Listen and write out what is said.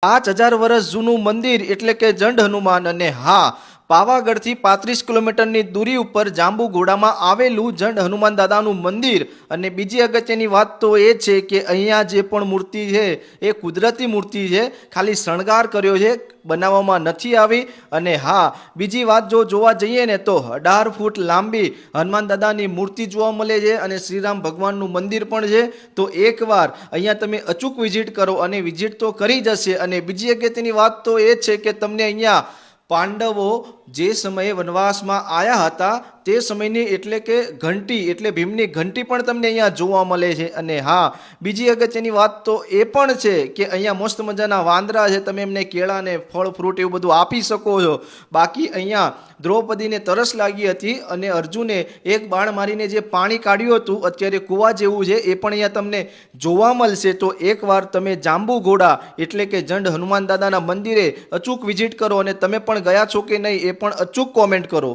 5000 વર્ષ જૂનું મંદિર એટલે કે જંડ હનુમાન અને હા પાવાગઢથી 35 કિલોમીટરની દૂરી ઉપર જાંબુઘોડામાં આવેલું જંડ હનુમાન દાદાનું મંદિર। અને બીજી અગત્યની વાત તો એ છે કે અહીંયા જે પણ મૂર્તિ છે એ કુદરતી મૂર્તિ છે, ખાલી શણગાર કર્યો છે, બનાવવામાં નથી આવી। અને હા બીજી વાત જો જોવા જઈએ ને તો 18 ફૂટ લાંબી હનુમાન દાદાની મૂર્તિ જોવા મળે છે અને શ્રીરામ ભગવાનનું મંદિર પણ છે। તો એકવાર અહીંયા તમે અચૂક વિઝિટ કરો અને વિઝિટ તો કરી જશે। અને બીજી અગત્યની વાત તો એ છે કે તમને અહીંયા પાંડવો જે સમયે વનવાસમાં આવ્યા હતા તે સમયની એટલે કે ઘંટી એટલે ભીમની ઘંટી પણ તમને અહીંયા જોવા મળે છે। અને હા બીજી અગત્યની વાત તો એ પણ છે કે અહીંયા મસ્ત મજાના વાંદરા છે, તમે એમને કેળા ને ફળ ફ્રૂટ એવું બધું આપી શકો છો। બાકી અહીંયા દ્રૌપદીને તરસ લાગી હતી અને અર્જુને એક બાણ મારીને જે પાણી કાઢ્યું હતું અત્યારે કૂવા જેવું છે એ પણ અહીંયા તમને જોવા મળશે। તો એકવાર તમે જાંબુઘોડા એટલે કે જંડ હનુમાન દાદાના મંદિરે અચૂક વિઝિટ કરો અને તમે પણ ગયા છો કે નહીં એ પણ અચૂક કોમેન્ટ કરો।